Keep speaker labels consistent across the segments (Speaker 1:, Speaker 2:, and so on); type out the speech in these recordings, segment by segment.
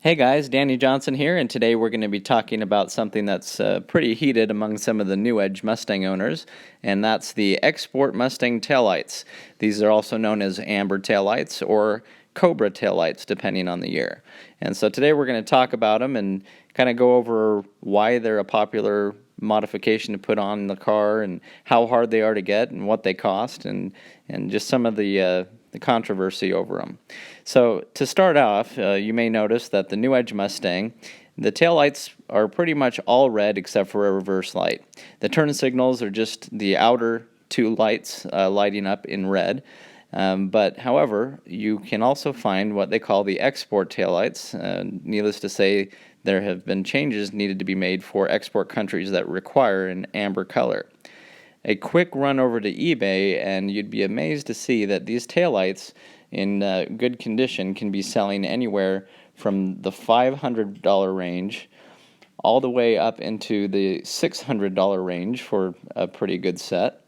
Speaker 1: Hey guys, Danny Johnson here, and today we're going to be talking about something that's pretty heated among some of the New Edge Mustang owners, and that's the Export Mustang taillights. These are also known as amber taillights or Cobra taillights, depending on the year. And so today we're going to talk about them and kind of go over why they're a popular modification to put on the car and how hard they are to get and what they cost and just some of the controversy over them. So to start off, you may notice that the New Edge Mustang, the taillights are pretty much all red except for a reverse light. The turn signals are just the outer two lights lighting up in red. But however, you can also find what they call the export taillights. Needless to say, there have been changes needed to be made for export countries that require an amber color. A quick run over to eBay and you'd be amazed to see that these taillights in good condition can be selling anywhere from the $500 range all the way up into the $600 range for a pretty good set.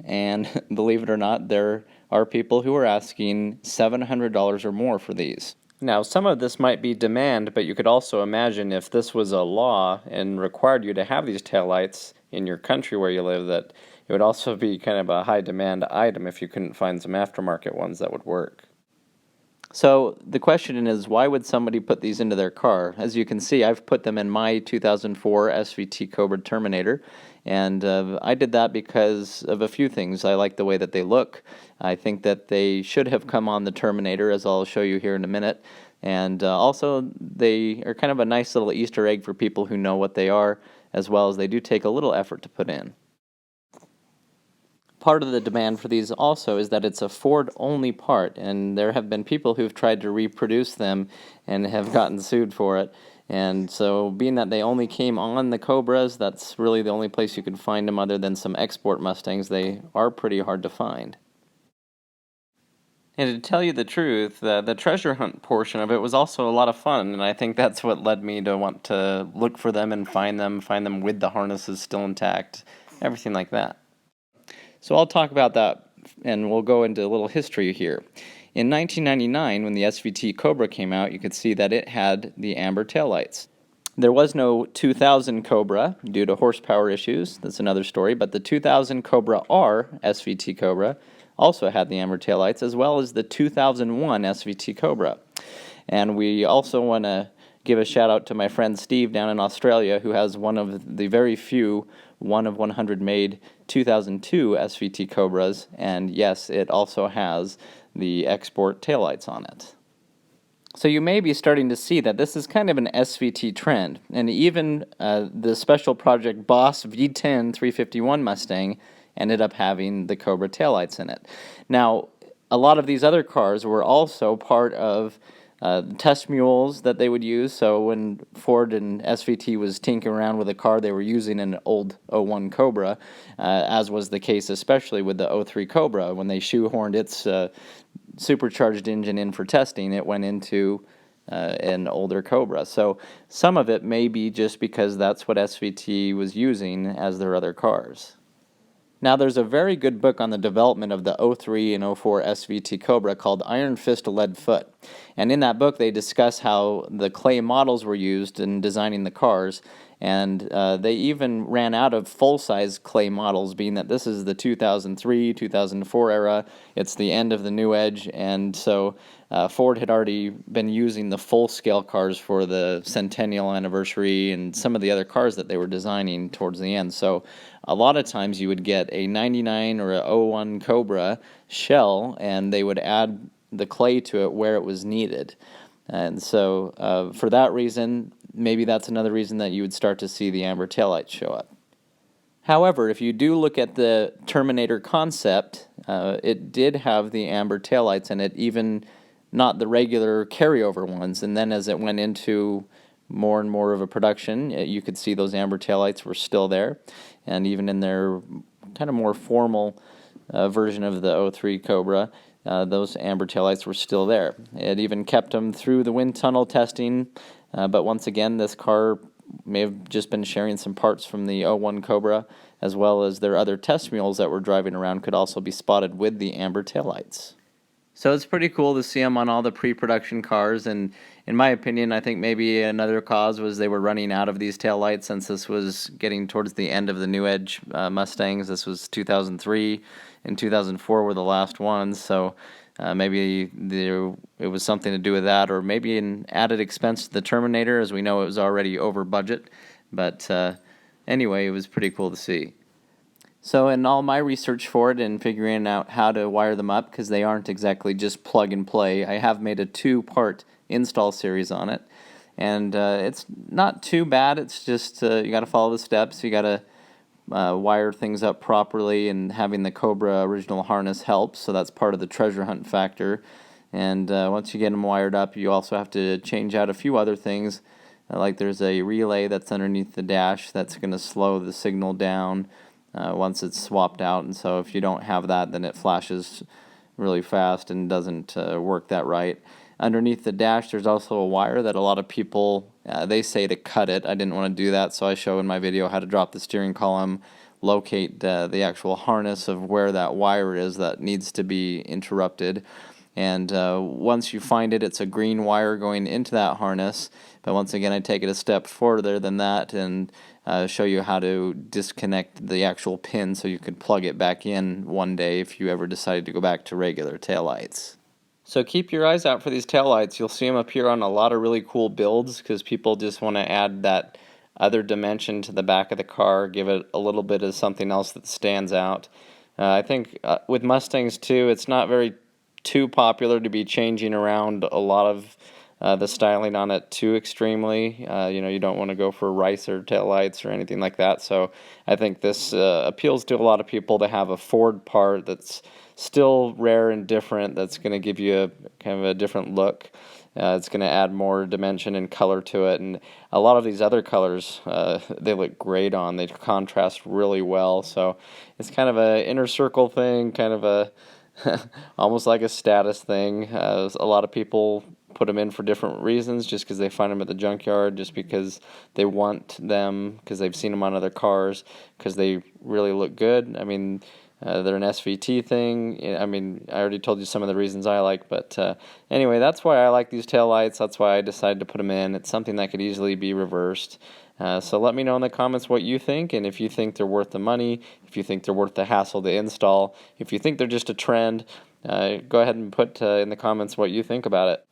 Speaker 1: And believe it or not, there are people who are asking $700 or more for these. Now, some of this might be demand, but you could also imagine if this was a law and required you to have these taillights in your country where you live, that it would also be kind of a high demand item if you couldn't find some aftermarket ones that would work. So the question is, why would somebody put these into their car? As you can see, I've put them in my 2004 SVT Cobra Terminator, and I did that because of a few things. I like the way that they look. I think that they should have come on the Terminator, as I'll show you here in a minute. And also, they are kind of a nice little Easter egg for people who know what they are, as well as they do take a little effort to put in. Part of the demand for these also is that it's a Ford-only part, and there have been people who've tried to reproduce them and have gotten sued for it. And so, being that they only came on the Cobras, that's really the only place you can find them other than some export Mustangs. They are pretty hard to find. And to tell you the truth, the treasure hunt portion of it was also a lot of fun, and I think that's what led me to want to look for them and find them with the harnesses still intact, everything like that. So I'll talk about that, and we'll go into a little history here. In 1999, when the SVT Cobra came out, you could see that it had the amber taillights. There was no 2000 Cobra due to horsepower issues. That's another story. But the 2000 Cobra R SVT Cobra also had the amber taillights, as well as the 2001 SVT Cobra. And we also want to give a shout out to my friend Steve down in Australia, who has one of the very few 1 of 100 made 2002 SVT Cobras, and yes, it also has the export taillights on it. So you may be starting to see that this is kind of an SVT trend, and even the Special Project Boss V10 351 Mustang ended up having the Cobra taillights in it. Now, a lot of these other cars were also part of test mules that they would use. So when Ford and SVT was tinkering around with a car, they were using an old 01 Cobra, as was the case especially with the 03 Cobra. When they shoehorned its supercharged engine in for testing, it went into an older Cobra. So some of it may be just because that's what SVT was using as their other cars. Now, there's a very good book on the development of the 03 and 04 SVT Cobra called Iron Fist Lead Foot. And in that book, they discuss how the clay models were used in designing the cars, and they even ran out of full-size clay models, being that this is the 2003, 2004 era. It's the end of the New Edge, and so Ford had already been using the full-scale cars for the centennial anniversary and some of the other cars that they were designing towards the end. So a lot of times you would get a 99 or a 01 Cobra shell, and they would add the clay to it where it was needed. And so for that reason, maybe that's another reason that you would start to see the amber taillights show up. However, if you do look at the Terminator concept, it did have the amber taillights in it, even not the regular carryover ones. And then as it went into more and more of a production, you could see those amber taillights were still there. And even in their kind of more formal version of the 03 Cobra, those amber taillights were still there. It even kept them through the wind tunnel testing, but once again, this car may have just been sharing some parts from the 01 Cobra, as well as their other test mules that were driving around could also be spotted with the amber taillights. So it's pretty cool to see them on all the pre-production cars, and in my opinion, I think maybe another cause was they were running out of these taillights since this was getting towards the end of the New Edge Mustangs. This was 2003 and 2004 were the last ones, so maybe it was something to do with that, or maybe an added expense to the Terminator, as we know it was already over budget. But anyway, it was pretty cool to see. So in all my research for it and figuring out how to wire them up, because they aren't exactly just plug and play, I have made a 2-part install series on it. And it's not too bad. It's just you got to follow the steps. You got to wire things up properly, and having the Cobra original harness helps, so that's part of the treasure hunt factor. And once you get them wired up, you also have to change out a few other things, like there's a relay that's underneath the dash that's going to slow the signal down once it's swapped out, and so if you don't have that, then it flashes really fast and doesn't work that right. Underneath the dash, there's also a wire that a lot of people, they say to cut it. I didn't want to do that, so I show in my video how to drop the steering column, locate the actual harness of where that wire is that needs to be interrupted. And once you find it, it's a green wire going into that harness. But once again, I take it a step further than that and show you how to disconnect the actual pin so you could plug it back in one day if you ever decided to go back to regular taillights. So keep your eyes out for these taillights. You'll see them appear on a lot of really cool builds because people just want to add that other dimension to the back of the car, give it a little bit of something else that stands out. I think with Mustangs too, it's not very too popular to be changing around a lot of the styling on it too extremely. You don't want to go for ricer taillights or anything like that. So I think this appeals to a lot of people to have a Ford part that's still rare and different, that's going to give you a kind of a different look. It's going to add more dimension and color to it, and a lot of these other colors they look great on. They contrast really well, so it's kind of an inner circle thing, kind of a almost like a status thing. A lot of people put them in for different reasons, just because they find them at the junkyard, just because they want them, because they've seen them on other cars, because they really look good. I mean, they're an SVT thing. I mean, I already told you some of the reasons I like, but anyway, that's why I like these taillights. That's why I decided to put them in. It's something that could easily be reversed. So let me know in the comments what you think, and if you think they're worth the money, if you think they're worth the hassle to install, if you think they're just a trend, go ahead and put in the comments what you think about it.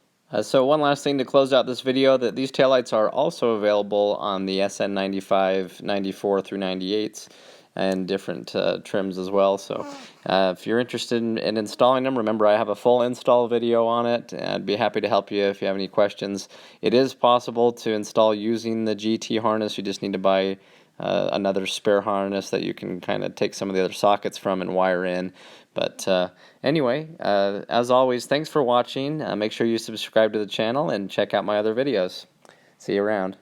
Speaker 1: So one last thing to close out this video, that these taillights are also available on the SN95, 94 through 98s. And different trims as well. So if you're interested in installing them, remember I have a full install video on it. I'd be happy to help you if you have any questions. It is possible to install using the GT harness. You just need to buy another spare harness that you can kind of take some of the other sockets from and wire in. But anyway, as always, thanks for watching. Make sure you subscribe to the channel and check out my other videos. See you around.